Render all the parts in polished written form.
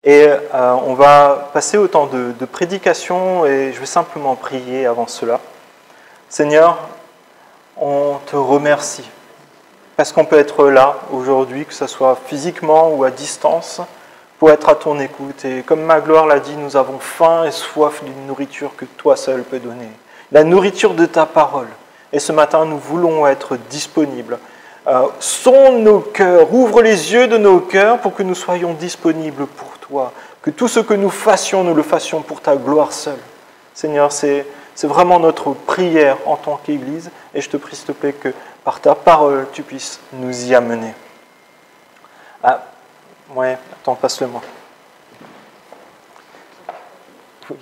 Et on va passer au temps de prédication et je vais simplement prier avant cela. Seigneur, on te remercie parce qu'on peut être là aujourd'hui, que ce soit physiquement ou à distance, pour être à ton écoute. Et comme ma gloire l'a dit, nous avons faim et soif d'une nourriture que toi seul peux donner. La nourriture de ta parole. Et ce matin, nous voulons être disponibles. Sonde nos cœurs, ouvre les yeux de nos cœurs pour que nous soyons disponibles pour toi. Que tout ce que nous fassions, nous le fassions pour ta gloire seule. Seigneur, c'est vraiment notre prière en tant qu'Église. Et je te prie, s'il te plaît, que par ta parole, tu puisses nous y amener. Ah, ouais, attends, passe-le-moi. Oui.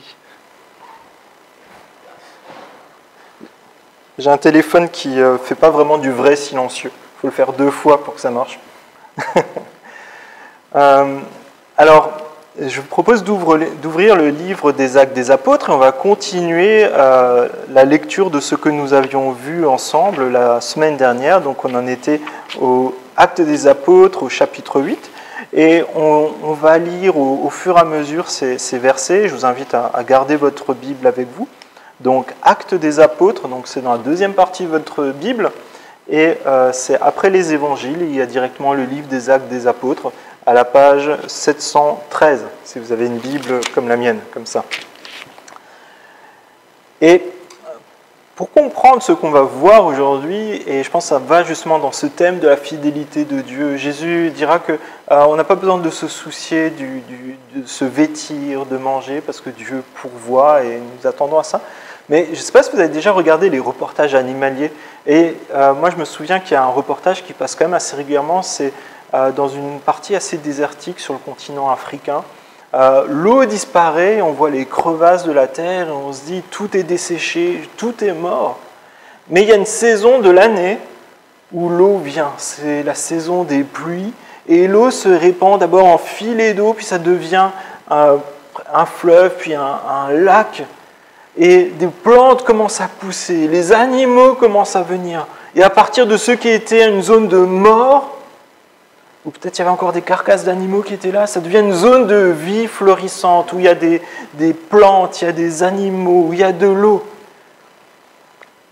J'ai un téléphone qui ne fait pas vraiment du vrai silencieux. Il faut le faire 2 fois pour que ça marche. Alors, je vous propose d'ouvrir le livre des Actes des Apôtres et on va continuer la lecture de ce que nous avions vu ensemble la semaine dernière. Donc, on en était au Actes des Apôtres, au chapitre 8. Et on va lire au fur et à mesure ces versets. Je vous invite à garder votre Bible avec vous. Donc, Actes des Apôtres, donc c'est dans la deuxième partie de votre Bible, et c'est après les Évangiles, il y a directement le livre des Actes des Apôtres, à la page 713, si vous avez une Bible comme la mienne, comme ça. Et pour comprendre ce qu'on va voir aujourd'hui, et je pense que ça va justement dans ce thème de la fidélité de Dieu, Jésus dira qu'on n'a pas besoin de se soucier de se vêtir, de manger, parce que Dieu pourvoit et nous attendons à ça. Mais je ne sais pas si vous avez déjà regardé les reportages animaliers. Et moi, je me souviens qu'il y a un reportage qui passe quand même assez régulièrement. C'est dans une partie assez désertique sur le continent africain. L'eau disparaît, on voit les crevasses de la terre et on se dit tout est desséché, tout est mort. Mais il y a une saison de l'année où l'eau vient. C'est la saison des pluies. Et l'eau se répand d'abord en filets d'eau, puis ça devient un fleuve, puis un lac. Et des plantes commencent à pousser, les animaux commencent à venir. Et à partir de ce qui était une zone de mort, ou peut-être il y avait encore des carcasses d'animaux qui étaient là, ça devient une zone de vie florissante, où il y a des plantes, il y a des animaux, où il y a de l'eau.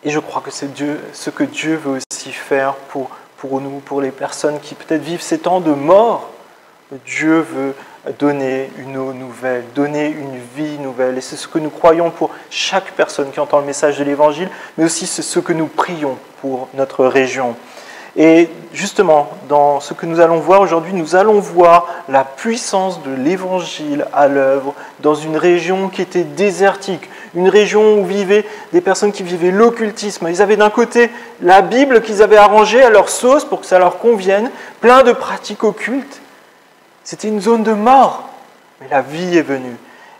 Et je crois que c'est ce que Dieu veut aussi faire pour nous, pour les personnes qui peut-être vivent ces temps de mort. Dieu veut donner une eau nouvelle, donner une vie nouvelle. Et c'est ce que nous croyons pour chaque personne qui entend le message de l'Évangile, mais aussi c'est ce que nous prions pour notre région. Et justement, dans ce que nous allons voir aujourd'hui, nous allons voir la puissance de l'Évangile à l'œuvre dans une région qui était désertique, une région où vivaient des personnes qui vivaient l'occultisme. Ils avaient d'un côté la Bible qu'ils avaient arrangée à leur sauce pour que ça leur convienne, plein de pratiques occultes. C'était une zone de mort, mais la vie est venue.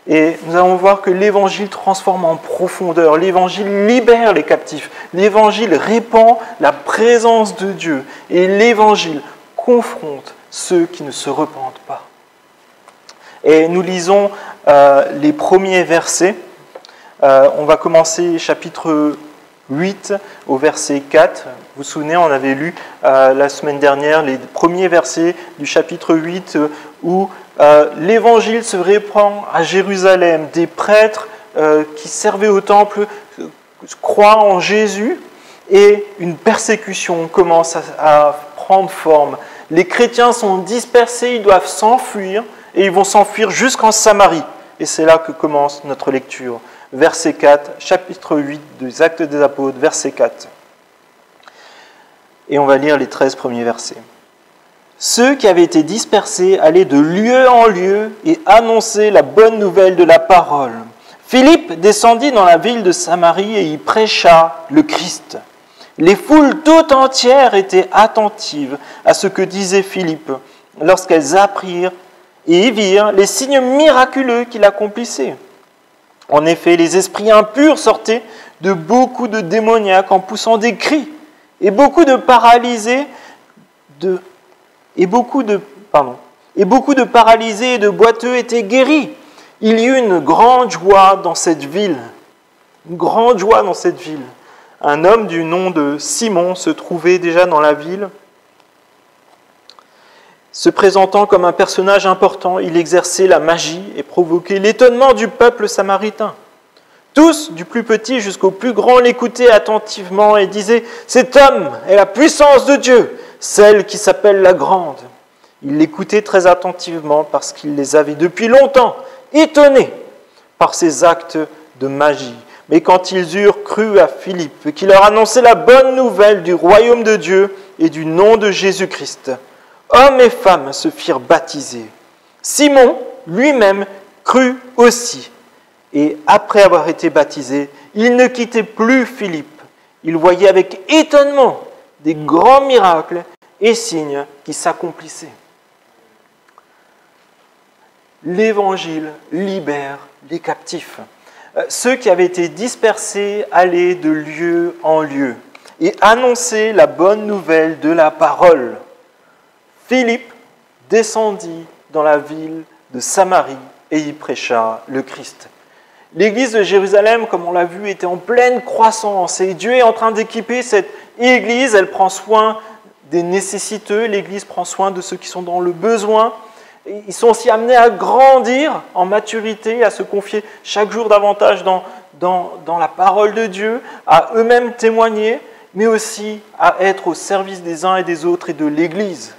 Et nous allons voir que l'Évangile transforme en profondeur, l'Évangile libère les captifs, l'Évangile répand la présence de Dieu et l'Évangile confronte ceux qui ne se repentent pas. Et nous lisons les premiers versets. On va commencer chapitre 8 au verset 4. Vous vous souvenez, on avait lu la semaine dernière les premiers versets du chapitre 8 où l'Évangile se répand à Jérusalem. Des prêtres qui servaient au temple croient en Jésus et une persécution commence à prendre forme. Les chrétiens sont dispersés, ils doivent s'enfuir et ils vont s'enfuir jusqu'en Samarie. Et c'est là que commence notre lecture. Verset 4, chapitre 8 des Actes des Apôtres, verset 4. Et on va lire les 13 premiers versets. Ceux qui avaient été dispersés allaient de lieu en lieu et annonçaient la bonne nouvelle de la parole. Philippe descendit dans la ville de Samarie et y prêcha le Christ. Les foules tout entières étaient attentives à ce que disait Philippe lorsqu'elles apprirent et y virent les signes miraculeux qu'il accomplissait. En effet, les esprits impurs sortaient de beaucoup de démoniaques en poussant des cris, et beaucoup de paralysés et de boiteux étaient guéris. Il y eut une grande joie dans cette ville. Une grande joie dans cette ville. Un homme du nom de Simon se trouvait déjà dans la ville. Se présentant comme un personnage important, il exerçait la magie et provoquait l'étonnement du peuple samaritain. Tous, du plus petit jusqu'au plus grand, l'écoutaient attentivement et disaient « Cet homme est la puissance de Dieu, celle qui s'appelle la grande ». Ils l'écoutaient très attentivement parce qu'il les avait depuis longtemps étonnés par ses actes de magie. Mais quand ils eurent cru à Philippe, qui leur annonçait la bonne nouvelle du royaume de Dieu et du nom de Jésus-Christ, hommes et femmes se firent baptiser. Simon lui-même crut aussi. Et après avoir été baptisé, il ne quittait plus Philippe. Il voyait avec étonnement des grands miracles et signes qui s'accomplissaient. L'Évangile libère les captifs. Ceux qui avaient été dispersés allaient de lieu en lieu et annonçaient la bonne nouvelle de la parole. Philippe descendit dans la ville de Samarie et y prêcha le Christ. L'église de Jérusalem, comme on l'a vu, était en pleine croissance et Dieu est en train d'équiper cette église. Elle prend soin des nécessiteux, l'église prend soin de ceux qui sont dans le besoin. Et ils sont aussi amenés à grandir en maturité, à se confier chaque jour davantage dans la parole de Dieu, à eux-mêmes témoigner, mais aussi à être au service des uns et des autres et de l'église.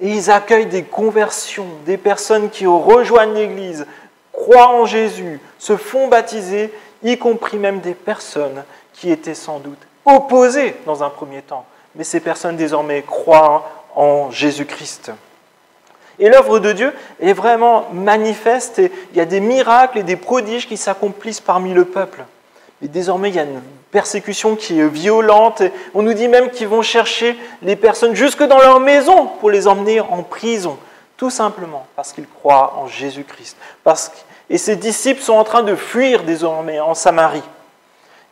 Et ils accueillent des conversions, des personnes qui rejoignent l'église, croient en Jésus, se font baptiser, y compris même des personnes qui étaient sans doute opposées dans un premier temps. Mais ces personnes désormais croient en Jésus-Christ. Et l'œuvre de Dieu est vraiment manifeste et il y a des miracles et des prodiges qui s'accomplissent parmi le peuple. Et désormais, il y a une persécution qui est violente. Et on nous dit même qu'ils vont chercher les personnes jusque dans leur maison pour les emmener en prison. Tout simplement parce qu'ils croient en Jésus-Christ. Et ces disciples sont en train de fuir désormais en Samarie.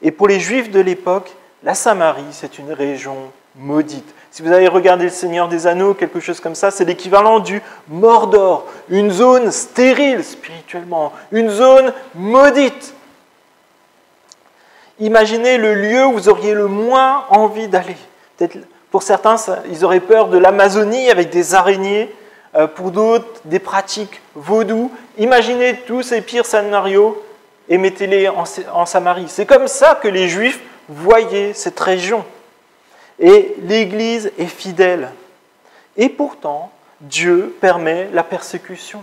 Et pour les Juifs de l'époque, la Samarie, c'est une région maudite. Si vous avez regardé Le Seigneur des Anneaux, quelque chose comme ça, c'est l'équivalent du Mordor, une zone stérile spirituellement, une zone maudite. Imaginez le lieu où vous auriez le moins envie d'aller. Peut-être pour certains, ils auraient peur de l'Amazonie avec des araignées, pour d'autres, des pratiques vaudou. Imaginez tous ces pires scénarios et mettez-les en Samarie. C'est comme ça que les Juifs voyaient cette région. Et l'Église est fidèle. Et pourtant, Dieu permet la persécution.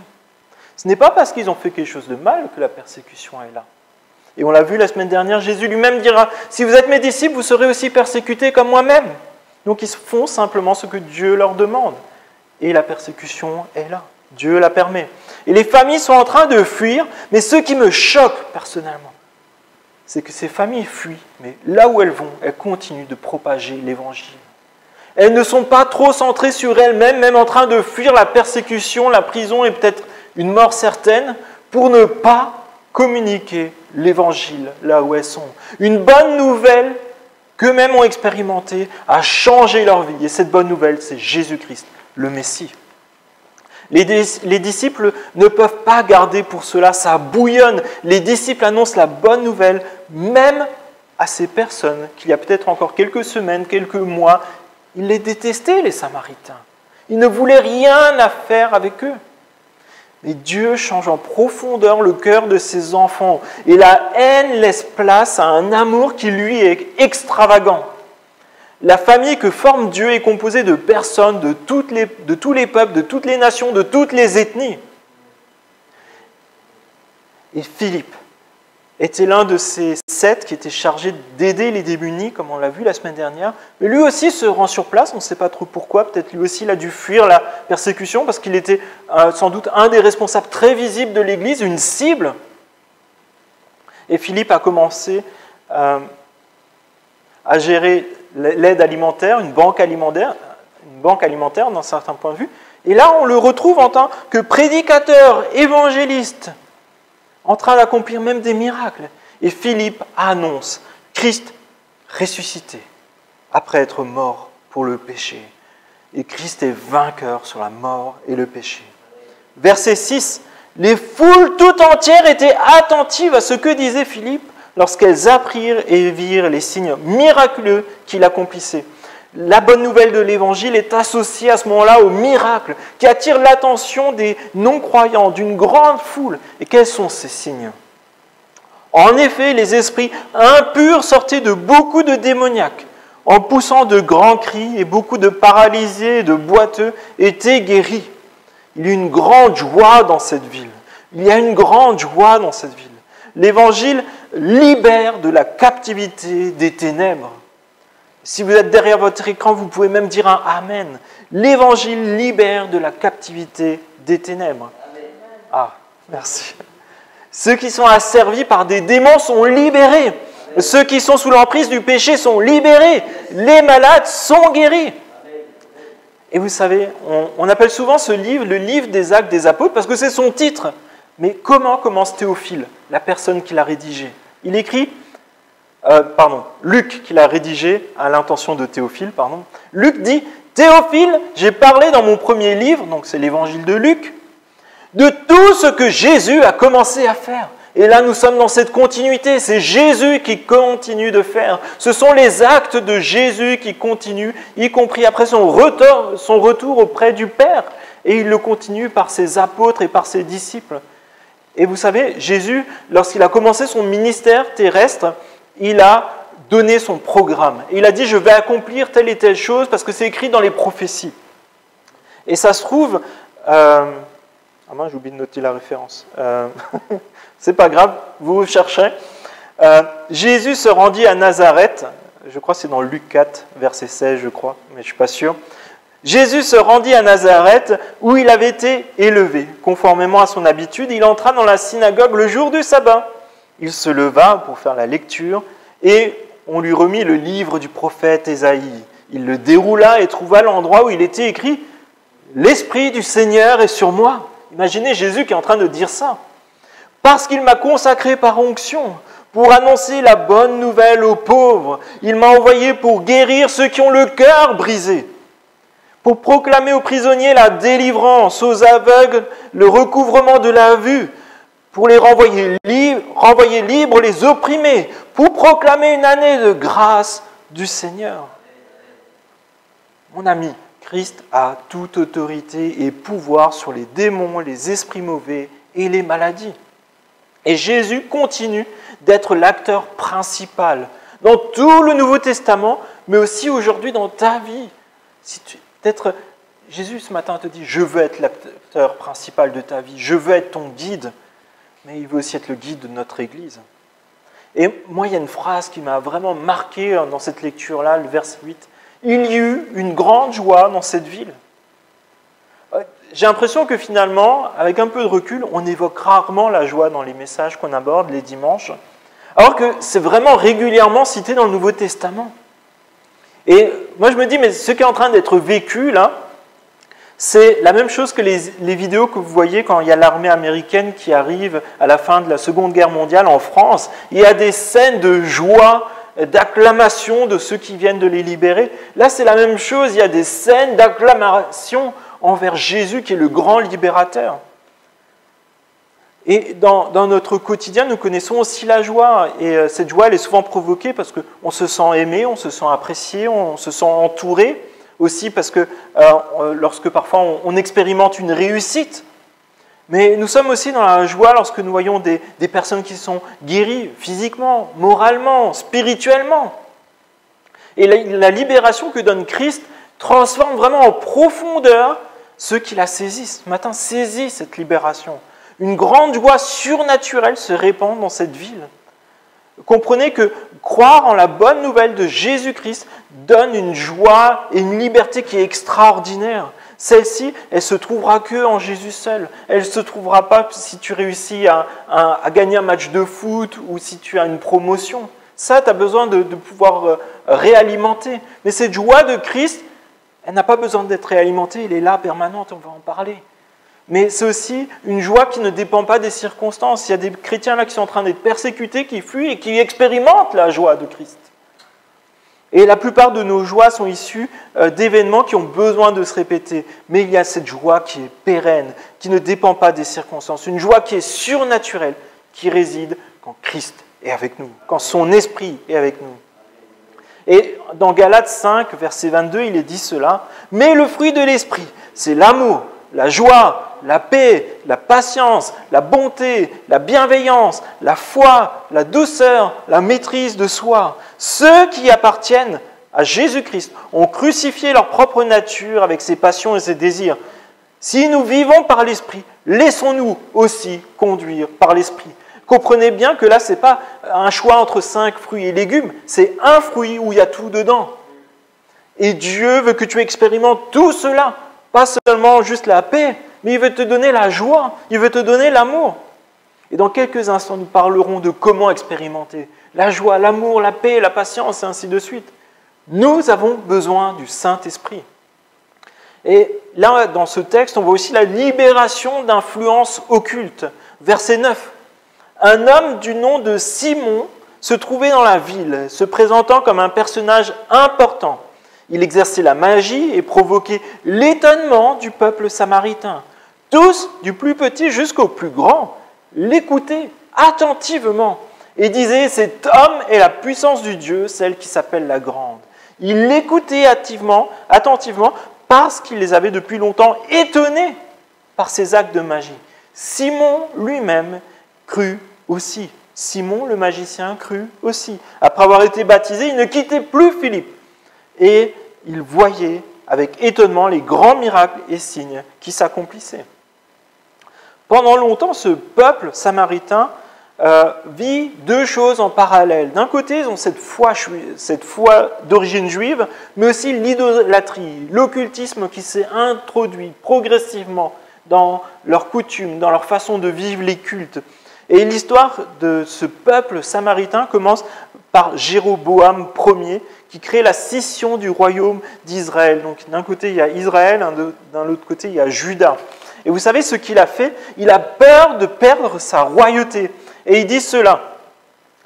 Ce n'est pas parce qu'ils ont fait quelque chose de mal que la persécution est là. Et on l'a vu la semaine dernière, Jésus lui-même dira « Si vous êtes mes disciples, vous serez aussi persécutés comme moi-même. » Donc ils font simplement ce que Dieu leur demande. Et la persécution est là. Dieu la permet. Et les familles sont en train de fuir, mais ce qui me choque personnellement, c'est que ces familles fuient, mais là où elles vont, elles continuent de propager l'Évangile. Elles ne sont pas trop centrées sur elles-mêmes, même en train de fuir la persécution, la prison et peut-être une mort certaine, pour ne pas communiquer l'Évangile là où elles sont. Une bonne nouvelle qu'eux-mêmes ont expérimentée a changé leur vie. Et cette bonne nouvelle, c'est Jésus-Christ, le Messie. Les disciples ne peuvent pas garder pour cela, ça bouillonne. Les disciples annoncent la bonne nouvelle, même à ces personnes qu'il y a peut-être encore quelques semaines, quelques mois, ils les détestaient, les Samaritains. Ils ne voulaient rien à faire avec eux. Mais Dieu change en profondeur le cœur de ses enfants. Et la haine laisse place à un amour qui, lui, est extravagant. La famille que forme Dieu est composée de personnes de tous les peuples, de toutes les nations, de toutes les ethnies. Et Philippe était l'un de ces 7 qui étaient chargés d'aider les démunis, comme on l'a vu la semaine dernière. Mais lui aussi se rend sur place, on ne sait pas trop pourquoi. Peut-être lui aussi il a dû fuir la persécution parce qu'il était sans doute un des responsables très visibles de l'Église, une cible. Et Philippe a commencé à gérer l'aide alimentaire, une banque alimentaire d'un certain point de vue. Et là, on le retrouve en tant que prédicateur, évangéliste, en train d'accomplir même des miracles. Et Philippe annonce Christ ressuscité, après être mort pour le péché. Et Christ est vainqueur sur la mort et le péché. Verset 6, les foules tout entières étaient attentives à ce que disait Philippe, lorsqu'elles apprirent et virent les signes miraculeux qu'il accomplissait. La bonne nouvelle de l'Évangile est associée à ce moment-là au miracle qui attire l'attention des non-croyants, d'une grande foule. Et quels sont ces signes ? En effet, les esprits impurs sortaient de beaucoup de démoniaques, en poussant de grands cris, et beaucoup de paralysés et de boiteux étaient guéris. Il y a une grande joie dans cette ville. Il y a une grande joie dans cette ville. L'Évangile libère de la captivité des ténèbres. Si vous êtes derrière votre écran, vous pouvez même dire un Amen. L'Évangile libère de la captivité des ténèbres. Ah, merci. Ceux qui sont asservis par des démons sont libérés. Ceux qui sont sous l'emprise du péché sont libérés. Les malades sont guéris. Et vous savez, on appelle souvent ce livre le livre des Actes des Apôtres parce que c'est son titre. Mais comment commence Théophile, la personne qui l'a rédigé ? Il écrit, Luc qui l'a rédigé à l'intention de Théophile, Luc dit « Théophile, j'ai parlé dans mon premier livre, donc c'est l'évangile de Luc, de tout ce que Jésus a commencé à faire. » Et là, nous sommes dans cette continuité. C'est Jésus qui continue de faire. Ce sont les actes de Jésus qui continuent, y compris après son retour auprès du Père. Et il le continue par ses apôtres et par ses disciples. Et vous savez, Jésus, lorsqu'il a commencé son ministère terrestre, il a donné son programme. Et il a dit, je vais accomplir telle et telle chose parce que c'est écrit dans les prophéties. Et ça se trouve... j'ai oublié de noter la référence. C'est pas grave, vous cherchez. Jésus se rendit à Nazareth, je crois que c'est dans Luc 4, verset 16, je crois, mais je ne suis pas sûr. Jésus se rendit à Nazareth où il avait été élevé. Conformément à son habitude, il entra dans la synagogue le jour du sabbat. Il se leva pour faire la lecture et on lui remit le livre du prophète Ésaïe. Il le déroula et trouva l'endroit où il était écrit « L'Esprit du Seigneur est sur moi ». Imaginez Jésus qui est en train de dire ça. Parce qu'il m'a consacré par onction pour annoncer la bonne nouvelle aux pauvres. Il m'a envoyé pour guérir ceux qui ont le cœur brisé, pour proclamer aux prisonniers la délivrance, aux aveugles le recouvrement de la vue, pour les renvoyer libres les opprimés, pour proclamer une année de grâce du Seigneur. Mon ami, Christ a toute autorité et pouvoir sur les démons, les esprits mauvais et les maladies. Et Jésus continue d'être l'acteur principal dans tout le Nouveau Testament, mais aussi aujourd'hui dans ta vie. Jésus ce matin te dit, je veux être l'acteur principal de ta vie, je veux être ton guide, mais il veut aussi être le guide de notre Église. Et moi, il y a une phrase qui m'a vraiment marqué dans cette lecture-là, le verset 8. Il y eut une grande joie dans cette ville. J'ai l'impression que finalement, avec un peu de recul, on évoque rarement la joie dans les messages qu'on aborde les dimanches, alors que c'est vraiment régulièrement cité dans le Nouveau Testament. Et moi je me dis, mais ce qui est en train d'être vécu là, c'est la même chose que les vidéos que vous voyez quand il y a l'armée américaine qui arrive à la fin de la Seconde Guerre mondiale en France. Il y a des scènes de joie, d'acclamation de ceux qui viennent de les libérer. Là, c'est la même chose, il y a des scènes d'acclamation envers Jésus qui est le grand libérateur. Et dans notre quotidien, nous connaissons aussi la joie. Et cette joie, elle est souvent provoquée parce qu'on se sent aimé, on se sent apprécié, on se sent entouré. Aussi parce que lorsque parfois on expérimente une réussite. Mais nous sommes aussi dans la joie lorsque nous voyons des personnes qui sont guéries physiquement, moralement, spirituellement. Et la libération que donne Christ transforme vraiment en profondeur ceux qui la saisissent. Ce matin, saisis cette libération. Une grande joie surnaturelle se répand dans cette ville. Comprenez que croire en la bonne nouvelle de Jésus-Christ donne une joie et une liberté qui est extraordinaire. Celle-ci, elle ne se trouvera que en Jésus seul. Elle ne se trouvera pas si tu réussis à gagner un match de foot ou si tu as une promotion. Ça, tu as besoin de pouvoir réalimenter. Mais cette joie de Christ, elle n'a pas besoin d'être réalimentée, elle est là, permanente, on va en parler. Mais c'est aussi une joie qui ne dépend pas des circonstances. Il y a des chrétiens là qui sont en train d'être persécutés, qui fuient et qui expérimentent la joie de Christ. Et la plupart de nos joies sont issues d'événements qui ont besoin de se répéter. Mais il y a cette joie qui est pérenne, qui ne dépend pas des circonstances. Une joie qui est surnaturelle, qui réside quand Christ est avec nous, quand son esprit est avec nous. Et dans Galates 5, verset 22, il est dit cela. Mais le fruit de l'esprit, c'est l'amour, la joie, la paix, la patience, la bonté, la bienveillance, la foi, la douceur, la maîtrise de soi. Ceux qui appartiennent à Jésus-Christ ont crucifié leur propre nature avec ses passions et ses désirs. Si nous vivons par l'esprit, laissons-nous aussi conduire par l'esprit. Comprenez bien que là, ce n'est pas un choix entre 5 fruits et légumes, c'est un fruit où il y a tout dedans. Et Dieu veut que tu expérimentes tout cela, pas seulement juste la paix, mais il veut te donner la joie, il veut te donner l'amour. Et dans quelques instants, nous parlerons de comment expérimenter la joie, l'amour, la paix, la patience, et ainsi de suite. Nous avons besoin du Saint-Esprit. Et là, dans ce texte, on voit aussi la libération d'influences occultes. Verset 9. Un homme du nom de Simon se trouvait dans la ville, se présentant comme un personnage important. Il exerçait la magie et provoquait l'étonnement du peuple samaritain. Tous, du plus petit jusqu'au plus grand, l'écoutaient attentivement et disaient « Cet homme est la puissance du Dieu, celle qui s'appelle la grande ». Il l'écoutait attentivement parce qu'il les avait depuis longtemps étonnés par ses actes de magie. Simon lui-même crut aussi. Simon, le magicien, crut aussi. Après avoir été baptisé, il ne quittait plus Philippe. Et il voyait avec étonnement les grands miracles et signes qui s'accomplissaient. Pendant longtemps, ce peuple samaritain vit deux choses en parallèle. D'un côté, ils ont cette foi d'origine juive, mais aussi l'idolâtrie, l'occultisme qui s'est introduit progressivement dans leurs coutumes, dans leur façon de vivre les cultes. Et l'histoire de ce peuple samaritain commence par Jéroboam Ier, qui crée la scission du royaume d'Israël. Donc d'un côté, il y a Israël, d'un autre côté, il y a Juda. Et vous savez ce qu'il a fait? Il a peur de perdre sa royauté. Et il dit cela,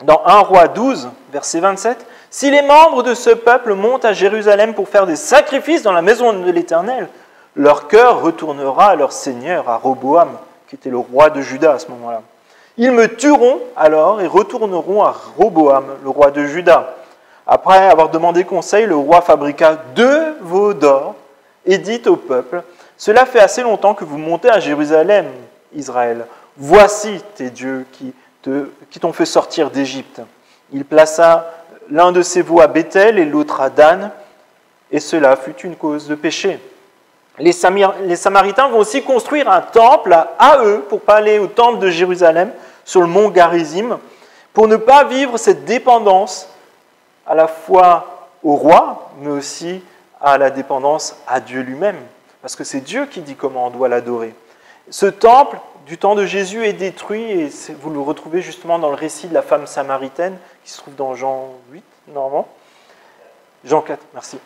dans 1 Roi 12, verset 27, « Si les membres de ce peuple montent à Jérusalem pour faire des sacrifices dans la maison de l'Éternel, leur cœur retournera à leur seigneur, à Roboam, qui était le roi de Juda à ce moment-là. Ils me tueront alors et retourneront à Roboam, le roi de Juda. Après avoir demandé conseil, le roi fabriqua 2 veaux d'or et dit au peuple, « Cela fait assez longtemps que vous montez à Jérusalem, Israël. Voici tes dieux qui t'ont fait sortir d'Égypte. » Il plaça l'un de ses veaux à Béthel et l'autre à Dan, et cela fut une cause de péché. Les Samaritains vont aussi construire un temple à eux, pour ne pas aller au temple de Jérusalem, sur le mont Garizim, pour ne pas vivre cette dépendance à la fois au roi, mais aussi à la dépendance à Dieu lui-même, parce que c'est Dieu qui dit comment on doit l'adorer. Ce temple, du temps de Jésus, est détruit, et vous le retrouvez justement dans le récit de la femme samaritaine, qui se trouve dans Jean 8, normalement. Jean 4, merci.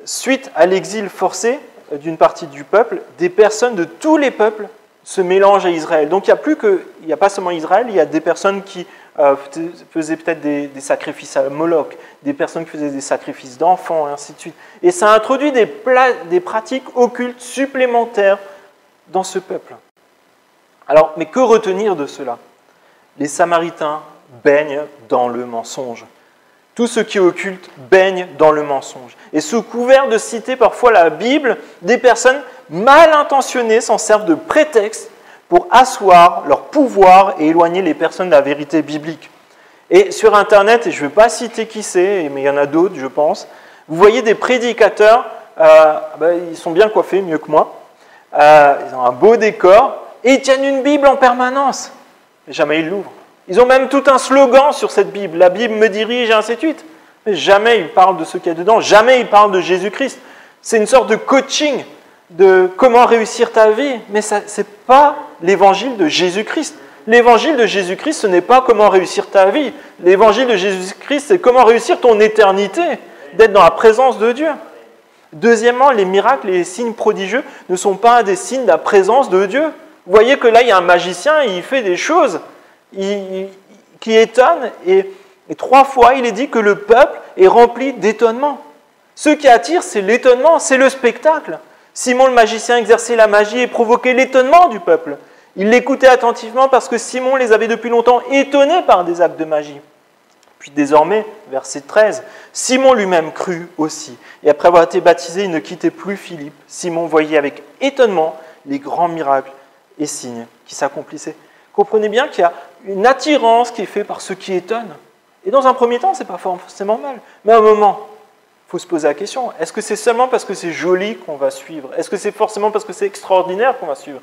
Suite à l'exil forcé d'une partie du peuple, des personnes de tous les peuples se mélangent à Israël. Donc il n'y a pas seulement Israël, il y a des personnes qui faisaient peut-être des sacrifices à Moloch, des personnes qui faisaient des sacrifices d'enfants, et ainsi de suite. Et ça introduit des pratiques occultes supplémentaires dans ce peuple. Alors, mais que retenir de cela? Les Samaritains baignent dans le mensonge. Tout ce qui est occulte baigne dans le mensonge. Et sous couvert de citer parfois la Bible, des personnes mal intentionnées s'en servent de prétexte pour asseoir leur pouvoir et éloigner les personnes de la vérité biblique. Et sur Internet, et je ne vais pas citer qui c'est, mais il y en a d'autres, je pense, vous voyez des prédicateurs, ils sont bien coiffés, mieux que moi, ils ont un beau décor, et ils tiennent une Bible en permanence. Et jamais ils l'ouvrent. Ils ont même tout un slogan sur cette Bible. La Bible me dirige, et ainsi de suite. Mais jamais ils parlent de ce qu'il y a dedans. Jamais ils parlent de Jésus-Christ. C'est une sorte de coaching de comment réussir ta vie. Mais ce n'est pas l'évangile de Jésus-Christ. L'évangile de Jésus-Christ, ce n'est pas comment réussir ta vie. L'évangile de Jésus-Christ, c'est comment réussir ton éternité, d'être dans la présence de Dieu. Deuxièmement, les miracles et les signes prodigieux ne sont pas des signes de la présence de Dieu. Vous voyez que là, il y a un magicien, il fait des choses qui étonnent, et 3 fois, il est dit que le peuple est rempli d'étonnement. Ce qui attire, c'est l'étonnement, c'est le spectacle. Simon le magicien exerçait la magie et provoquait l'étonnement du peuple. Il l'écoutait attentivement parce que Simon les avait depuis longtemps étonnés par des actes de magie. Puis désormais, verset 13, Simon lui-même crut aussi. Et après avoir été baptisé, il ne quittait plus Philippe. Simon voyait avec étonnement les grands miracles et signes qui s'accomplissaient. Comprenez bien qu'il y a une attirance qui est faite par ce qui étonne. Et dans un premier temps, ce n'est pas forcément mal. Mais à un moment, il faut se poser la question, est-ce que c'est seulement parce que c'est joli qu'on va suivre? Est-ce que c'est forcément parce que c'est extraordinaire qu'on va suivre?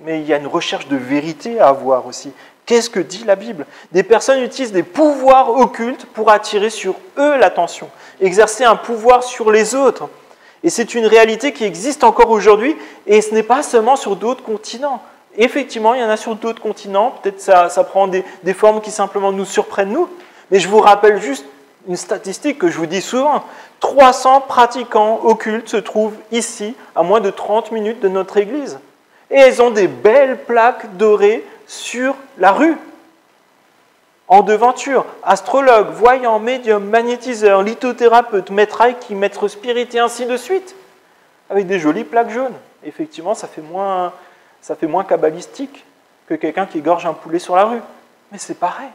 Mais il y a une recherche de vérité à avoir aussi. Qu'est-ce que dit la Bible? Des personnes utilisent des pouvoirs occultes pour attirer sur eux l'attention, exercer un pouvoir sur les autres. Et c'est une réalité qui existe encore aujourd'hui, et ce n'est pas seulement sur d'autres continents. Effectivement, il y en a sur d'autres continents, peut-être ça prend des formes qui simplement nous surprennent nous, mais je vous rappelle juste une statistique que je vous dis souvent. 300 pratiquants occultes se trouvent ici, à moins de 30 minutes de notre église. Et elles ont des belles plaques dorées sur la rue. En devanture, astrologue, voyant, médium, magnétiseur, lithothérapeute, maître reiki, maître spirit et ainsi de suite. Avec des jolies plaques jaunes. Effectivement, ça fait moins kabbalistique que quelqu'un qui égorge un poulet sur la rue. Mais c'est pareil.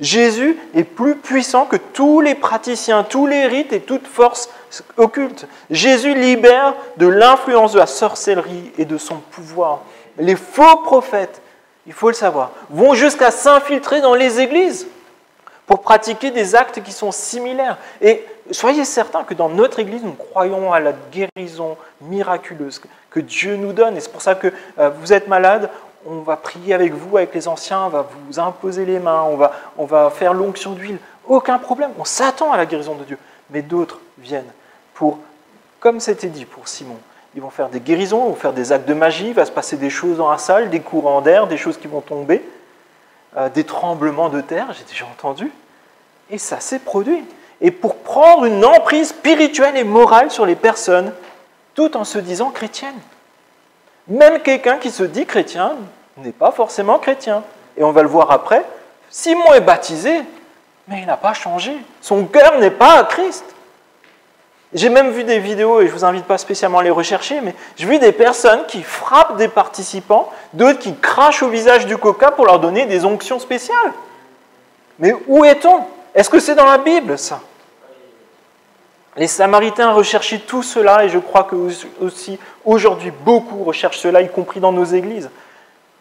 Jésus est plus puissant que tous les praticiens, tous les rites et toute force occulte. Jésus libère de l'influence de la sorcellerie et de son pouvoir. Les faux prophètes, il faut le savoir, vont jusqu'à s'infiltrer dans les églises pour pratiquer des actes qui sont similaires. Et soyez certains que dans notre église, nous croyons à la guérison miraculeuse que Dieu nous donne. Et c'est pour ça que vous êtes malade, on va prier avec vous, avec les anciens, on va vous imposer les mains, on va faire l'onction d'huile. Aucun problème, on s'attend à la guérison de Dieu. Mais d'autres viennent pour, comme c'était dit pour Simon, ils vont faire des guérisons, ils vont faire des actes de magie, il va se passer des choses dans la salle, des courants d'air, des choses qui vont tomber, des tremblements de terre, j'ai déjà entendu, et ça s'est produit. Et pour prendre une emprise spirituelle et morale sur les personnes, tout en se disant chrétienne. Même quelqu'un qui se dit chrétien n'est pas forcément chrétien. Et on va le voir après, Simon est baptisé, mais il n'a pas changé. Son cœur n'est pas à Christ. J'ai même vu des vidéos, et je ne vous invite pas spécialement à les rechercher, mais j'ai vu des personnes qui frappent des participants, d'autres qui crachent au visage du coca pour leur donner des onctions spéciales. Mais où est-on? Est-ce que c'est dans la Bible, ça? Les Samaritains recherchaient tout cela, et je crois que aussi aujourd'hui, beaucoup recherchent cela, y compris dans nos églises.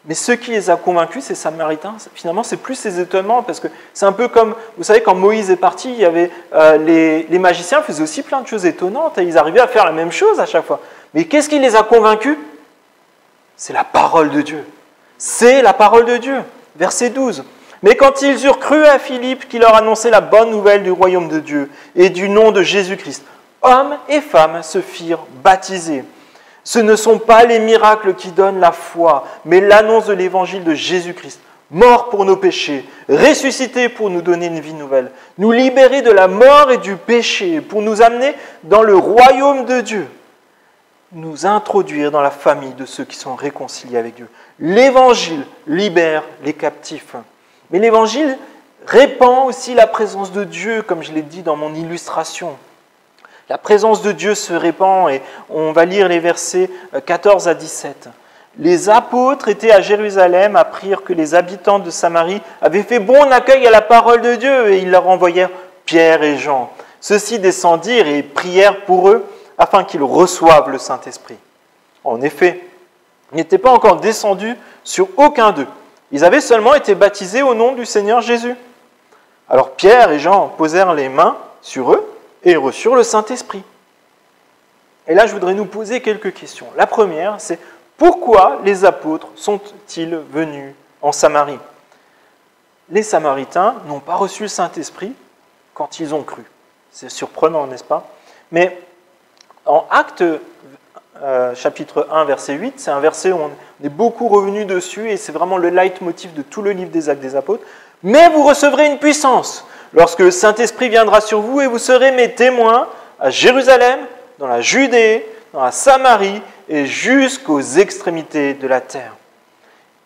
Mais ce qui les a convaincus, ces Samaritains, finalement, c'est plus ces étonnements, parce que c'est un peu comme, vous savez, quand Moïse est parti, il y avait les magiciens faisaient aussi plein de choses étonnantes, et ils arrivaient à faire la même chose à chaque fois. Mais qu'est-ce qui les a convaincus? C'est la parole de Dieu. C'est la parole de Dieu. Verset 12. Mais quand ils eurent cru à Philippe qui leur annonçait la bonne nouvelle du royaume de Dieu et du nom de Jésus-Christ, hommes et femmes se firent baptiser. Ce ne sont pas les miracles qui donnent la foi, mais l'annonce de l'évangile de Jésus-Christ, mort pour nos péchés, ressuscité pour nous donner une vie nouvelle, nous libérer de la mort et du péché, pour nous amener dans le royaume de Dieu, nous introduire dans la famille de ceux qui sont réconciliés avec Dieu. L'évangile libère les captifs. Mais l'évangile répand aussi la présence de Dieu, comme je l'ai dit dans mon illustration. La présence de Dieu se répand et on va lire les versets 14 à 17. Les apôtres étaient à Jérusalem, apprirent que les habitants de Samarie avaient fait bon accueil à la parole de Dieu et ils leur envoyèrent Pierre et Jean. Ceux-ci descendirent et prièrent pour eux afin qu'ils reçoivent le Saint-Esprit. En effet, ils n'étaient pas encore descendus sur aucun d'eux. Ils avaient seulement été baptisés au nom du Seigneur Jésus. Alors Pierre et Jean posèrent les mains sur eux et ils reçurent le Saint-Esprit. Et là, je voudrais nous poser quelques questions. La première, c'est pourquoi les apôtres sont-ils venus en Samarie? Les Samaritains n'ont pas reçu le Saint-Esprit quand ils ont cru. C'est surprenant, n'est-ce pas? Mais en Actes chapitre 1, verset 8, c'est un verset où on est beaucoup revenu dessus et c'est vraiment le leitmotiv de tout le livre des Actes des Apôtres. « Mais vous recevrez une puissance lorsque le Saint-Esprit viendra sur vous et vous serez mes témoins à Jérusalem, dans la Judée, dans la Samarie et jusqu'aux extrémités de la terre. »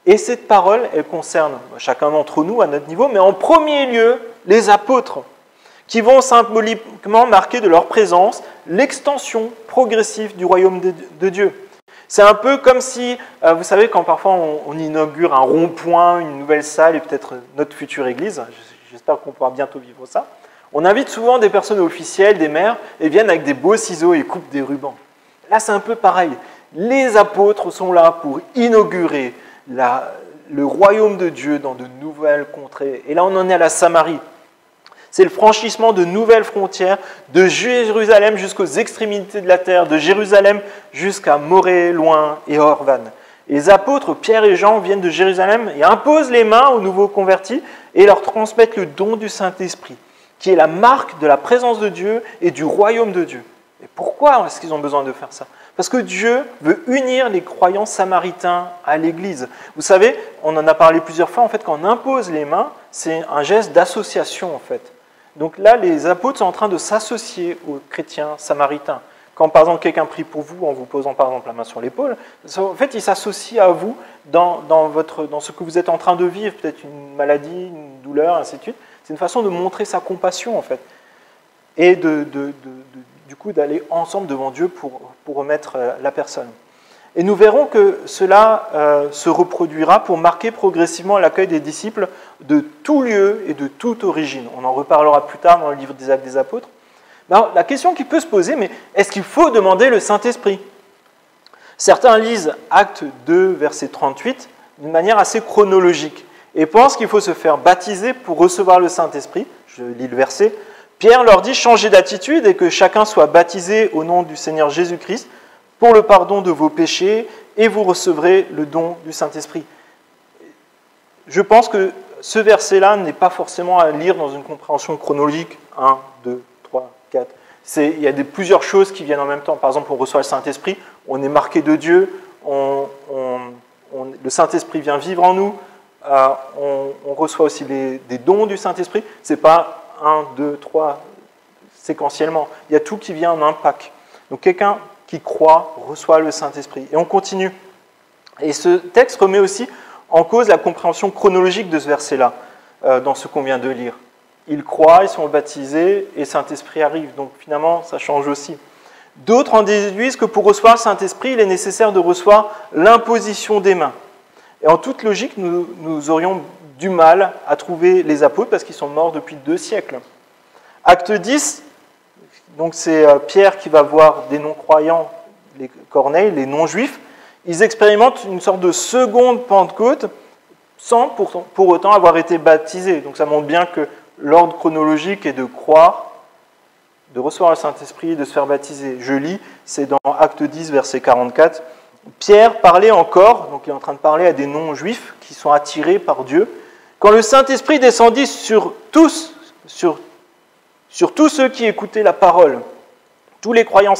Et cette parole, elle concerne chacun d'entre nous à notre niveau, mais en premier lieu, les apôtres, qui vont symboliquement marquer de leur présence l'extension progressive du royaume de Dieu. C'est un peu comme si, vous savez, quand parfois on inaugure un rond-point, une nouvelle salle et peut-être notre future église, j'espère qu'on pourra bientôt vivre ça. On invite souvent des personnes officielles, des maires, et viennent avec des beaux ciseaux et coupent des rubans. Là, c'est un peu pareil. Les apôtres sont là pour inaugurer le royaume de Dieu dans de nouvelles contrées. Et là, on en est à la Samarie. C'est le franchissement de nouvelles frontières, de Jérusalem jusqu'aux extrémités de la terre, de Jérusalem jusqu'à Morée, loin et Orvan. Les apôtres Pierre et Jean viennent de Jérusalem et imposent les mains aux nouveaux convertis et leur transmettent le don du Saint-Esprit, qui est la marque de la présence de Dieu et du royaume de Dieu. Et pourquoi est-ce qu'ils ont besoin de faire ça? Parce que Dieu veut unir les croyants samaritains à l'Église. Vous savez, on en a parlé plusieurs fois, en fait, quand on impose les mains, c'est un geste d'association, en fait. Donc là, les apôtres sont en train de s'associer aux chrétiens samaritains. Quand, par exemple, quelqu'un prie pour vous en vous posant, par exemple, la main sur l'épaule, en fait, il s'associe à vous dans ce que vous êtes en train de vivre, peut-être une maladie, une douleur, ainsi de suite. C'est une façon de montrer sa compassion, en fait, et du coup d'aller ensemble devant Dieu pour remettre la personne. Et nous verrons que cela se reproduira pour marquer progressivement l'accueil des disciples de tout lieu et de toute origine. On en reparlera plus tard dans le livre des Actes des Apôtres. Alors, la question qui peut se poser, mais est-ce qu'il faut demander le Saint-Esprit? Certains lisent Acte 2, verset 38, d'une manière assez chronologique, et pensent qu'il faut se faire baptiser pour recevoir le Saint-Esprit. Je lis le verset. Pierre leur dit « Changez d'attitude et que chacun soit baptisé au nom du Seigneur Jésus-Christ pour le pardon de vos péchés et vous recevrez le don du Saint-Esprit. » Je pense que ce verset-là n'est pas forcément à lire dans une compréhension chronologique. 1, 2, 3, 4. Il y a plusieurs choses qui viennent en même temps. Par exemple, on reçoit le Saint-Esprit, on est marqué de Dieu, le Saint-Esprit vient vivre en nous, on reçoit aussi des dons du Saint-Esprit. Ce n'est pas 1, 2, 3 séquentiellement. Il y a tout qui vient en un pack. Donc quelqu'un qui croit reçoit le Saint-Esprit. Et on continue. Et ce texte remet aussi en cause la compréhension chronologique de ce verset-là, dans ce qu'on vient de lire. Ils croient, ils sont baptisés, et le Saint-Esprit arrive. Donc finalement, ça change aussi. D'autres en déduisent que pour recevoir le Saint-Esprit, il est nécessaire de recevoir l'imposition des mains. Et en toute logique, nous aurions du mal à trouver les apôtres parce qu'ils sont morts depuis 2 siècles. Acte 10, donc c'est Pierre qui va voir des non-croyants, les Corneilles, les non-juifs. Ils expérimentent une sorte de seconde Pentecôte sans pour autant avoir été baptisés. Donc ça montre bien que l'ordre chronologique est de croire, de recevoir le Saint-Esprit et de se faire baptiser. Je lis, c'est dans Acte 10, verset 44. Pierre parlait encore, donc il est en train de parler à des non-juifs qui sont attirés par Dieu, quand le Saint-Esprit descendit sur tous ceux qui écoutaient la parole. Tous les croyants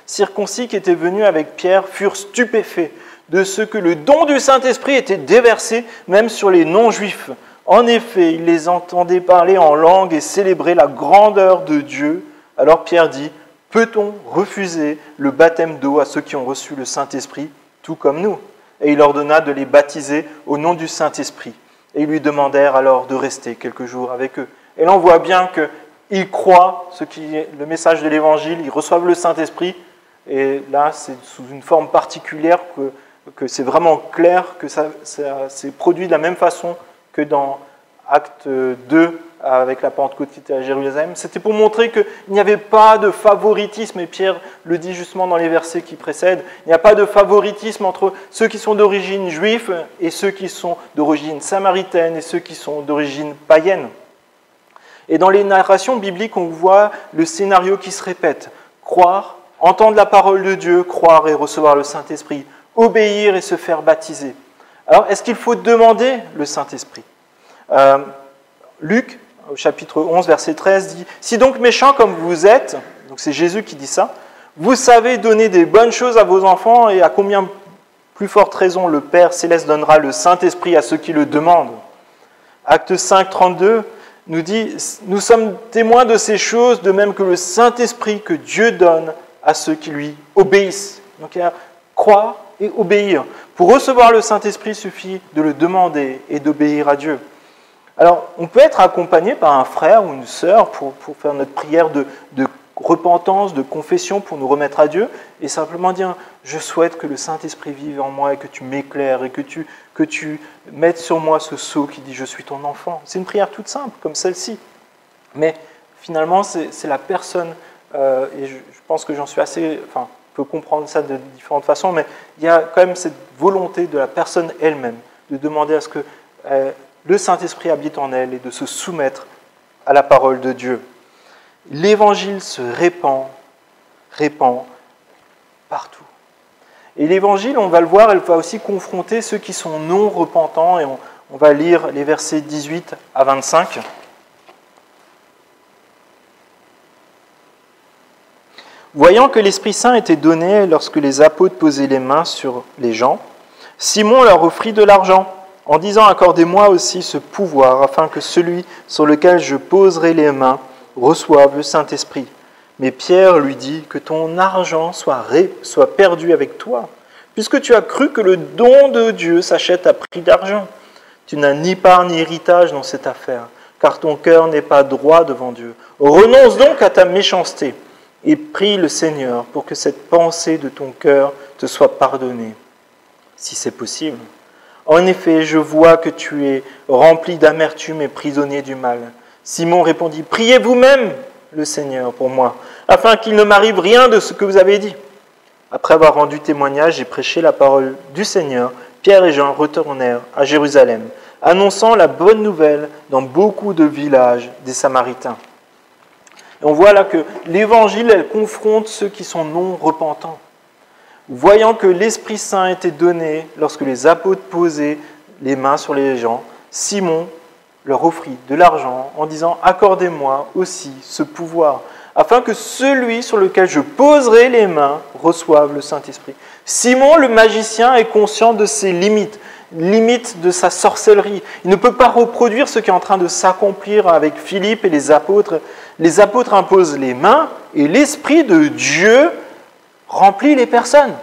circoncis qui étaient venus avec Pierre furent stupéfaits de ce que le don du Saint-Esprit était déversé même sur les non-juifs. En effet, ils les entendaient parler en langue et célébrer la grandeur de Dieu. Alors Pierre dit, « Peut-on refuser le baptême d'eau à ceux qui ont reçu le Saint-Esprit, tout comme nous ?» Et il ordonna de les baptiser au nom du Saint-Esprit. Et ils lui demandèrent alors de rester quelques jours avec eux. Et là, on voit bien qu'ils croient le message de l'Évangile, ils reçoivent le Saint-Esprit. Et là, c'est sous une forme particulière que c'est vraiment clair que ça s'est produit de la même façon que dans Acte 2, avec la Pentecôte qui était à Jérusalem. C'était pour montrer qu'il n'y avait pas de favoritisme, et Pierre le dit justement dans les versets qui précèdent, il n'y a pas de favoritisme entre ceux qui sont d'origine juive et ceux qui sont d'origine samaritaine et ceux qui sont d'origine païenne. Et dans les narrations bibliques, on voit le scénario qui se répète. Croire, entendre la parole de Dieu, croire et recevoir le Saint-Esprit, obéir et se faire baptiser. Alors, est-ce qu'il faut demander le Saint-Esprit ? Luc, au chapitre 11, verset 13, dit « Si donc méchants comme vous êtes, donc c'est Jésus qui dit ça, vous savez donner des bonnes choses à vos enfants et à combien plus forte raison le Père Céleste donnera le Saint-Esprit à ceux qui le demandent. » Acte 5, 32 nous dit « Nous sommes témoins de ces choses, de même que le Saint-Esprit que Dieu donne à ceux qui lui obéissent. » Donc il y a croire et obéir. Pour recevoir le Saint-Esprit, il suffit de le demander et d'obéir à Dieu. Alors, on peut être accompagné par un frère ou une sœur pour faire notre prière de repentance, de confession, pour nous remettre à Dieu, et simplement dire « Je souhaite que le Saint-Esprit vive en moi et que tu m'éclaires et que tu que tu mettes sur moi ce sceau qui dit « Je suis ton enfant ». C'est une prière toute simple, comme celle-ci. Mais finalement, c'est la personne, et je pense que j'en suis assez... Enfin, on peut comprendre ça de différentes façons, mais il y a quand même cette volonté de la personne elle-même, de demander à ce que le Saint-Esprit habite en elle et de se soumettre à la parole de Dieu. L'Évangile se répand partout. Et l'Évangile, on va le voir, elle va aussi confronter ceux qui sont non repentants, et on va lire les versets 18 à 25. Voyant que l'Esprit Saint était donné lorsque les apôtres posaient les mains sur les gens, Simon leur offrit de l'argent, en disant « Accordez-moi aussi ce pouvoir, afin que celui sur lequel je poserai les mains reçoive le Saint-Esprit. » Mais Pierre lui dit « Que ton argent soit perdu avec toi, puisque tu as cru que le don de Dieu s'achète à prix d'argent. Tu n'as ni part ni héritage dans cette affaire, car ton cœur n'est pas droit devant Dieu. Renonce donc à ta méchanceté et prie le Seigneur pour que cette pensée de ton cœur te soit pardonnée, si c'est possible. En effet, je vois que tu es rempli d'amertume et prisonnier du mal. » Simon répondit « Priez vous-même le Seigneur pour moi, afin qu'il ne m'arrive rien de ce que vous avez dit. » Après avoir rendu témoignage et prêché la parole du Seigneur, Pierre et Jean retournèrent à Jérusalem, annonçant la bonne nouvelle dans beaucoup de villages des Samaritains. Et on voit là que l'Évangile, elle confronte ceux qui sont non repentants. Voyant que l'Esprit Saint était donné lorsque les apôtres posaient les mains sur les gens, Simon leur offrit de l'argent en disant « Accordez-moi aussi ce pouvoir, afin que celui sur lequel je poserai les mains reçoive le Saint-Esprit. » Simon, le magicien, est conscient de ses limites de sa sorcellerie. Il ne peut pas reproduire ce qui est en train de s'accomplir avec Philippe et les apôtres. Les apôtres imposent les mains et l'Esprit de Dieu remplit les personnes.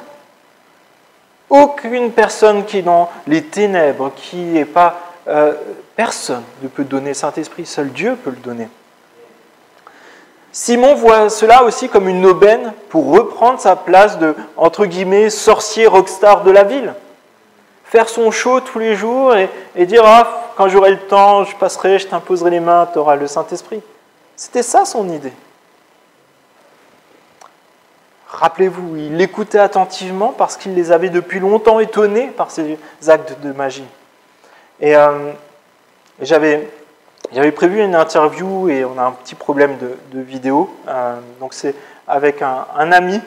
Aucune personne qui est dans les ténèbres, qui n'est pas... personne ne peut donner le Saint-Esprit, seul Dieu peut le donner. Simon voit cela aussi comme une aubaine pour reprendre sa place de, entre guillemets, sorcier rockstar de la ville. Faire son show tous les jours et dire « Ah, quand j'aurai le temps, je passerai, je t'imposerai les mains, tu auras le Saint-Esprit. » C'était ça son idée. Rappelez-vous, il l'écoutait attentivement parce qu'il les avait depuis longtemps étonnés par ses actes de magie. Et j'avais prévu une interview et on a un petit problème de vidéo. Donc c'est avec un ami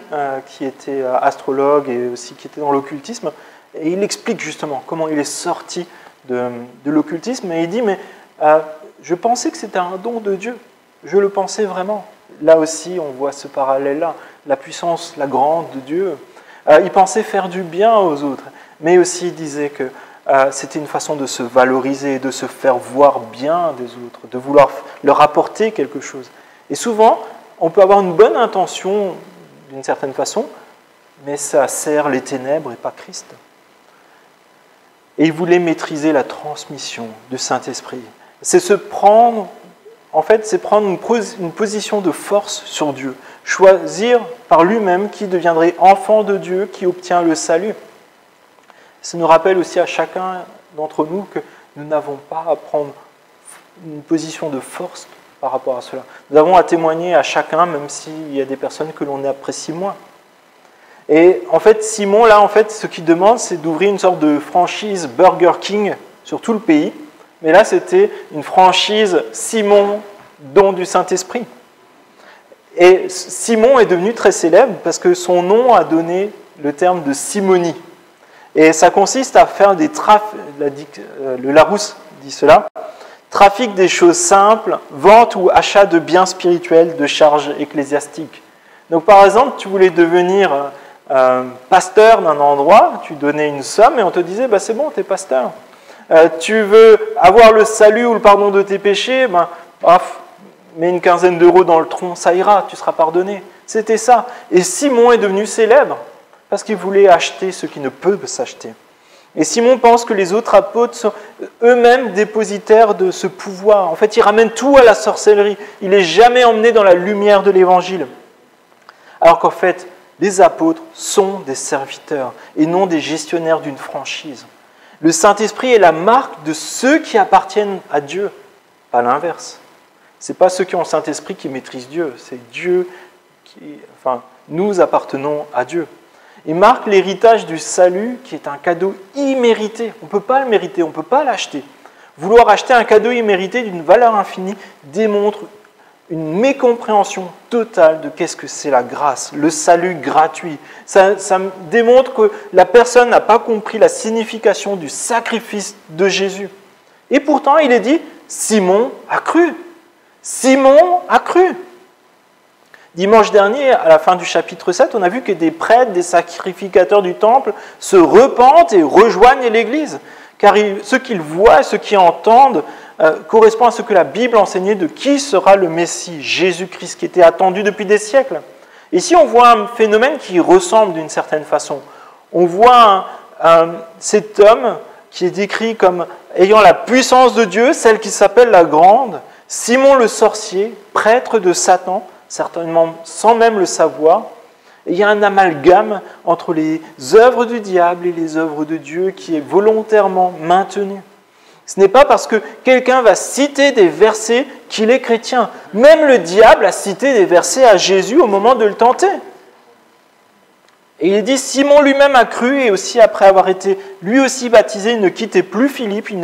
qui était astrologue et aussi qui était dans l'occultisme. Et il explique justement comment il est sorti de l'occultisme. Et il dit, mais je pensais que c'était un don de Dieu. Je le pensais vraiment. Là aussi, on voit ce parallèle-là. La puissance, la grande de Dieu. Il pensait faire du bien aux autres. Mais aussi, il disait que c'était une façon de se valoriser, de se faire voir bien des autres, de vouloir leur apporter quelque chose. Et souvent, on peut avoir une bonne intention d'une certaine façon, mais ça sert les ténèbres et pas Christ. Et il voulait maîtriser la transmission du Saint-Esprit. C'est se prendre, en fait, c'est prendre une position de force sur Dieu. Choisir par lui-même qui deviendrait enfant de Dieu, qui obtient le salut. Ça nous rappelle aussi à chacun d'entre nous que nous n'avons pas à prendre une position de force par rapport à cela. Nous avons à témoigner à chacun, même s'il y a des personnes que l'on apprécie moins. Et en fait, Simon, là, en fait, ce qu'il demande, c'est d'ouvrir une sorte de franchise Burger King sur tout le pays. Mais là, c'était une franchise Simon, don du Saint-Esprit. Et Simon est devenu très célèbre parce que son nom a donné le terme de simonie. Et ça consiste à faire des trafics, le Larousse dit cela, trafic des choses simples, vente ou achat de biens spirituels, de charges ecclésiastiques. Donc par exemple, tu voulais devenir pasteur d'un endroit, tu donnais une somme et on te disait bah, c'est bon, tu es pasteur. Tu veux avoir le salut ou le pardon de tes péchés, mets une quinzaine d'euros dans le tronc, ça ira, tu seras pardonné. C'était ça. Et Simon est devenu célèbre parce qu'il voulait acheter ce qui ne peut s'acheter. Et Simon pense que les autres apôtres sont eux-mêmes dépositaires de ce pouvoir. En fait, il ramène tout à la sorcellerie. Il n'est jamais emmené dans la lumière de l'Évangile. Alors qu'en fait, les apôtres sont des serviteurs et non des gestionnaires d'une franchise. Le Saint-Esprit est la marque de ceux qui appartiennent à Dieu, pas l'inverse. Ce n'est pas ceux qui ont le Saint-Esprit qui maîtrisent Dieu, c'est Dieu nous appartenons à Dieu. Il marque l'héritage du salut qui est un cadeau immérité. On ne peut pas le mériter, on ne peut pas l'acheter. Vouloir acheter un cadeau immérité d'une valeur infinie démontre une mécompréhension totale de qu'est-ce que c'est la grâce, le salut gratuit. Ça démontre que la personne n'a pas compris la signification du sacrifice de Jésus. Et pourtant, il est dit, Simon a cru. Simon a cru. Dimanche dernier, à la fin du chapitre 7, on a vu que des prêtres, des sacrificateurs du temple se repentent et rejoignent l'Église. Car ce qu'ils voient, ce qu'ils entendent, correspond à ce que la Bible enseignait de qui sera le Messie, Jésus-Christ, qui était attendu depuis des siècles. Ici, on voit un phénomène qui ressemble d'une certaine façon. On voit cet homme qui est décrit comme ayant la puissance de Dieu, celle qui s'appelle la Grande, Simon le sorcier, prêtre de Satan, certainement sans même le savoir. Et il y a un amalgame entre les œuvres du diable et les œuvres de Dieu qui est volontairement maintenu. Ce n'est pas parce que quelqu'un va citer des versets qu'il est chrétien. Même le diable a cité des versets à Jésus au moment de le tenter. Et il dit, Simon lui-même a cru, et aussi après avoir été lui aussi baptisé, il ne quittait plus Philippe, et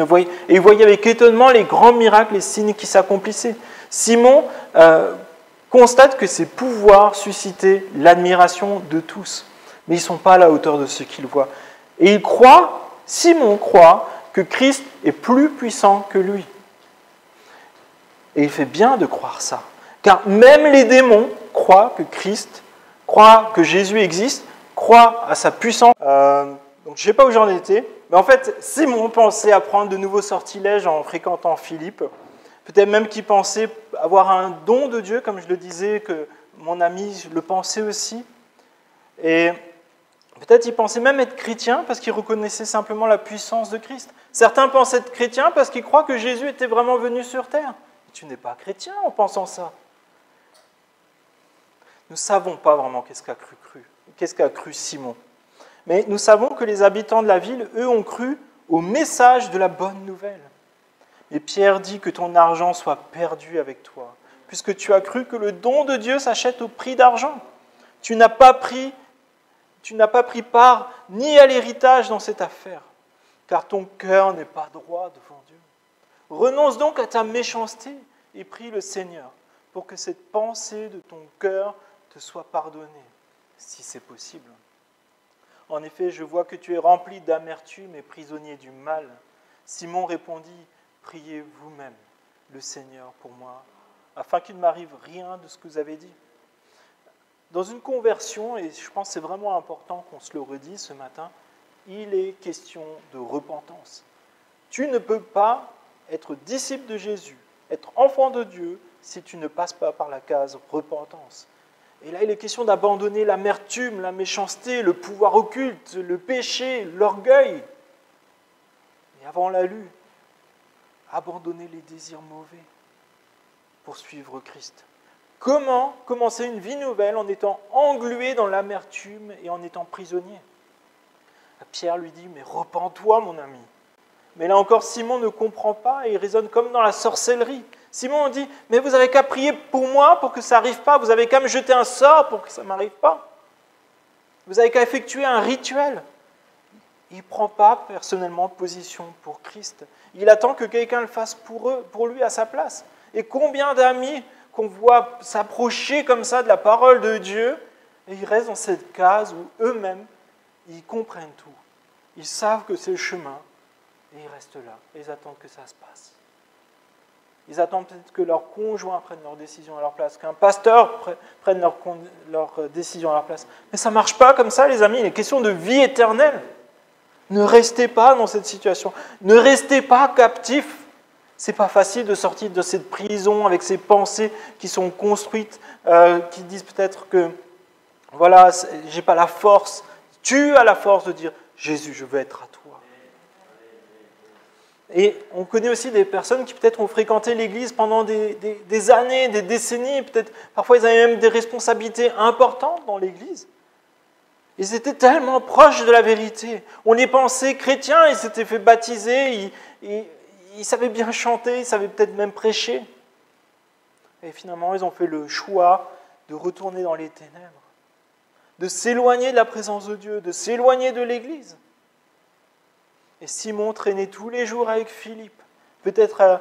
il voyait avec étonnement les grands miracles, les signes qui s'accomplissaient. Simon constate que ses pouvoirs suscitaient l'admiration de tous, mais ils ne sont pas à la hauteur de ce qu'il voit. Et Simon croit que Christ est plus puissant que lui. Et il fait bien de croire ça, car même les démons croient que Jésus existe, croient à sa puissance. Donc je ne sais pas où j'en étais, mais en fait, Simon pensait apprendre de nouveaux sortilèges en fréquentant Philippe. Peut-être même qu'il pensait avoir un don de Dieu, comme je le disais, que mon ami le pensait aussi. Et peut-être qu'il pensait même être chrétien parce qu'il reconnaissait simplement la puissance de Christ. Certains pensent être chrétiens parce qu'ils croient que Jésus était vraiment venu sur terre. Et tu n'es pas chrétien en pensant ça. Nous ne savons pas vraiment qu'est-ce qu'a cru Simon. Mais nous savons que les habitants de la ville, eux, ont cru au message de la bonne nouvelle. Et Pierre dit que ton argent soit perdu avec toi, puisque tu as cru que le don de Dieu s'achète au prix d'argent. Tu n'as pas pris part ni à l'héritage dans cette affaire, car ton cœur n'est pas droit devant Dieu. Renonce donc à ta méchanceté et prie le Seigneur pour que cette pensée de ton cœur te soit pardonnée, si c'est possible. En effet, je vois que tu es rempli d'amertume et prisonnier du mal. Simon répondit, priez vous-même le Seigneur pour moi, afin qu'il ne m'arrive rien de ce que vous avez dit. Dans une conversion, et je pense que c'est vraiment important qu'on se le redise ce matin, il est question de repentance. Tu ne peux pas être disciple de Jésus, être enfant de Dieu, si tu ne passes pas par la case repentance. Et là, il est question d'abandonner l'amertume, la méchanceté, le pouvoir occulte, le péché, l'orgueil. Et avant, on l'a lu, abandonner les désirs mauvais pour suivre Christ. Comment commencer une vie nouvelle en étant englué dans l'amertume et en étant prisonnier? Pierre lui dit, mais repens-toi mon ami. Mais là encore, Simon ne comprend pas et il raisonne comme dans la sorcellerie. Simon dit, mais vous avez qu'à prier pour moi pour que ça n'arrive pas, vous avez qu'à me jeter un sort pour que ça ne m'arrive pas. Vous avez qu'à effectuer un rituel. Il ne prend pas personnellement position pour Christ. Il attend que quelqu'un le fasse pour lui à sa place. Et combien d'amis qu'on voit s'approcher comme ça de la parole de Dieu, et ils restent dans cette case où eux-mêmes, ils comprennent tout. Ils savent que c'est le chemin, et ils restent là, et ils attendent que ça se passe. Ils attendent peut-être que leurs conjoints prennent leurs décisions à leur place, qu'un pasteur prenne leurs décisions à leur place. Mais ça ne marche pas comme ça, les amis, il est question de vie éternelle. Ne restez pas dans cette situation. Ne restez pas captifs. Ce n'est pas facile de sortir de cette prison avec ces pensées qui sont construites, qui disent peut-être que, voilà, je n'ai pas la force. Tu as la force de dire, Jésus, je veux être à toi. Et on connaît aussi des personnes qui peut-être ont fréquenté l'Église pendant des années, des décennies, peut-être parfois ils avaient même des responsabilités importantes dans l'Église. Ils étaient tellement proches de la vérité. On les pensait chrétiens, ils s'étaient fait baptiser, ils savaient bien chanter, ils savaient peut-être même prêcher. Et finalement, ils ont fait le choix de retourner dans les ténèbres, de s'éloigner de la présence de Dieu, de s'éloigner de l'Église. Et Simon traînait tous les jours avec Philippe. Peut-être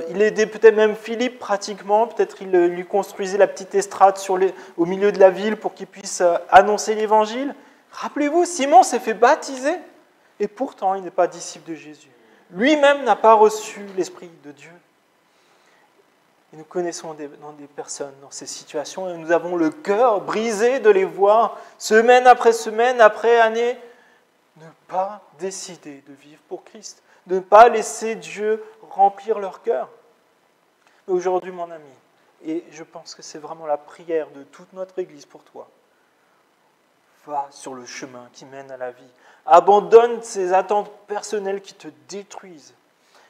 il aidait peut-être même Philippe pratiquement, peut-être il lui construisait la petite estrade au milieu de la ville pour qu'il puisse annoncer l'Évangile. Rappelez-vous, Simon s'est fait baptiser et pourtant il n'est pas disciple de Jésus. Lui-même n'a pas reçu l'Esprit de Dieu. Et nous connaissons des personnes dans ces situations et nous avons le cœur brisé de les voir semaine après année ne pas décider de vivre pour Christ, de ne pas laisser Dieu remplir leur cœur. Mais aujourd'hui, mon ami, et je pense que c'est vraiment la prière de toute notre Église pour toi, va sur le chemin qui mène à la vie. Abandonne ces attentes personnelles qui te détruisent.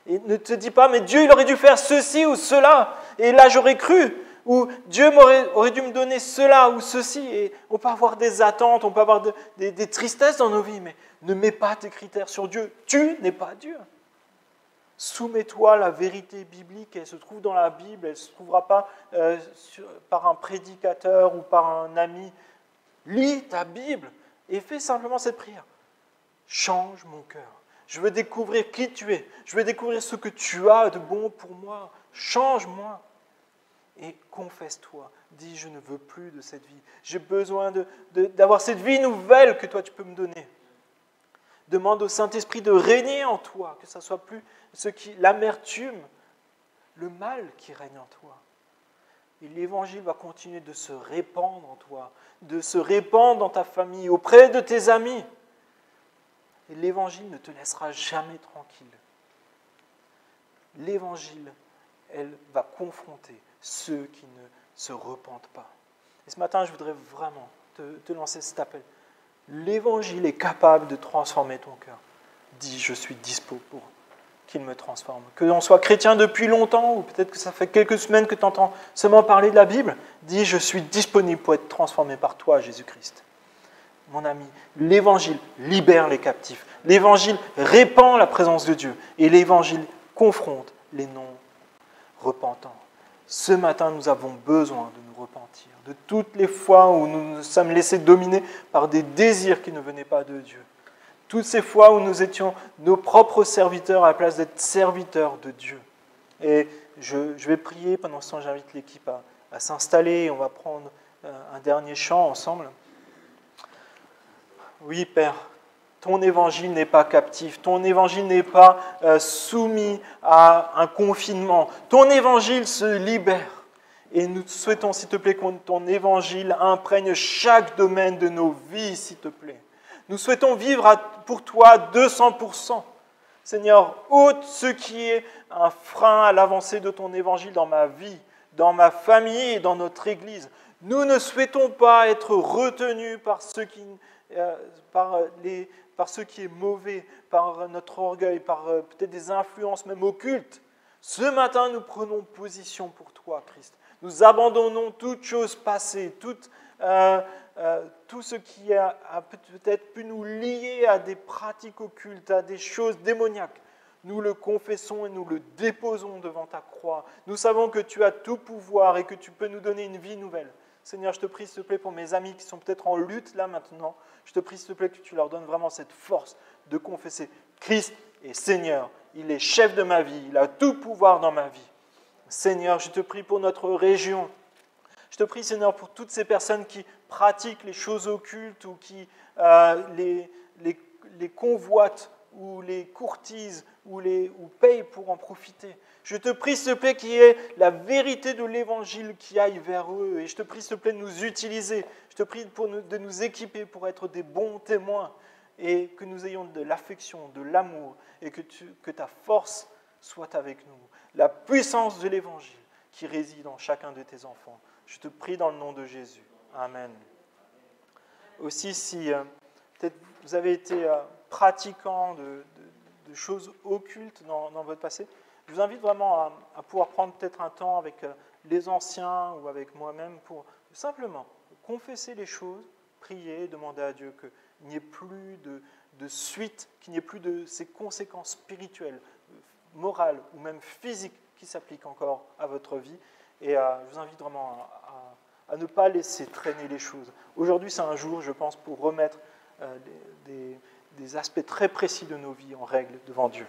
Et ne te dis pas, mais Dieu, il aurait dû faire ceci ou cela, et là j'aurais cru, ou Dieu aurait dû me donner cela ou ceci. Et on peut avoir des attentes, on peut avoir des tristesses dans nos vies, mais ne mets pas tes critères sur Dieu. Tu n'es pas Dieu. Soumets-toi à la vérité biblique, elle se trouve dans la Bible, elle ne se trouvera pas par un prédicateur ou par un ami. Lis ta Bible et fais simplement cette prière. Change mon cœur. Je veux découvrir qui tu es. Je veux découvrir ce que tu as de bon pour moi. Change-moi. Et confesse-toi. Dis, je ne veux plus de cette vie. J'ai besoin d'avoir cette vie nouvelle que toi tu peux me donner. Demande au Saint-Esprit de régner en toi, que ça soit plus l'amertume, le mal qui règne en toi. Et l'Évangile va continuer de se répandre en toi, de se répandre dans ta famille, auprès de tes amis. Et l'Évangile ne te laissera jamais tranquille. L'Évangile, elle va confronter ceux qui ne se repentent pas. Et ce matin, je voudrais vraiment te lancer cet appel. L'Évangile est capable de transformer ton cœur. Dis, je suis dispo pour qu'il me transforme. Que l'on soit chrétien depuis longtemps, ou peut-être que ça fait quelques semaines que tu entends seulement parler de la Bible, dis, je suis disponible pour être transformé par toi, Jésus-Christ. Mon ami, l'Évangile libère les captifs. L'Évangile répand la présence de Dieu. Et l'Évangile confronte les non-repentants. Ce matin, nous avons besoin de nous repentir. De toutes les fois où nous nous sommes laissés dominer par des désirs qui ne venaient pas de Dieu. Toutes ces fois où nous étions nos propres serviteurs à la place d'être serviteurs de Dieu. Et je vais prier. Pendant ce temps, j'invite l'équipe à s'installer. On va prendre un dernier chant ensemble. Oui, Père, ton évangile n'est pas captif, ton évangile n'est pas soumis à un confinement. Ton évangile se libère. Et nous souhaitons, s'il te plaît, que ton évangile imprègne chaque domaine de nos vies, s'il te plaît. Nous souhaitons vivre pour toi 200%. Seigneur, ôte ce qui est un frein à l'avancée de ton évangile dans ma vie, dans ma famille et dans notre Église. Nous ne souhaitons pas être retenus par ce qui est mauvais, par notre orgueil, par peut-être des influences même occultes. Ce matin, nous prenons position pour toi, Christ. Nous abandonnons toute chose passée, tout ce qui a peut-être pu nous lier à des pratiques occultes, à des choses démoniaques. Nous le confessons et nous le déposons devant ta croix. Nous savons que tu as tout pouvoir et que tu peux nous donner une vie nouvelle. Seigneur, je te prie, s'il te plaît, pour mes amis qui sont peut-être en lutte là maintenant, je te prie, s'il te plaît, que tu leur donnes vraiment cette force de confesser Christ est Seigneur. Il est chef de ma vie, il a tout pouvoir dans ma vie. Seigneur, je te prie pour notre région. Je te prie, Seigneur, pour toutes ces personnes qui pratiquent les choses occultes ou qui les convoitent ou les courtisent ou payent pour en profiter. Je te prie, s'il te plaît, qu'il y ait la vérité de l'Évangile qui aille vers eux. Et je te prie, s'il te plaît, de nous utiliser. Je te prie de nous équiper pour être des bons témoins et que nous ayons de l'affection, de l'amour et que ta force soit avec nous. La puissance de l'Évangile qui réside en chacun de tes enfants. Je te prie dans le nom de Jésus. Amen. Aussi, si peut-être vous avez été pratiquant de choses occultes dans votre passé, je vous invite vraiment à pouvoir prendre peut-être un temps avec les anciens ou avec moi-même pour simplement confesser les choses prier, demander à Dieu qu'il n'y ait plus de suite, qu'il n'y ait plus de ces conséquences spirituelles, morales ou même physiques qui s'appliquent encore à votre vie. Et je vous invite vraiment à ne pas laisser traîner les choses. Aujourd'hui, c'est un jour, je pense, pour remettre des aspects très précis de nos vies en règle devant Dieu.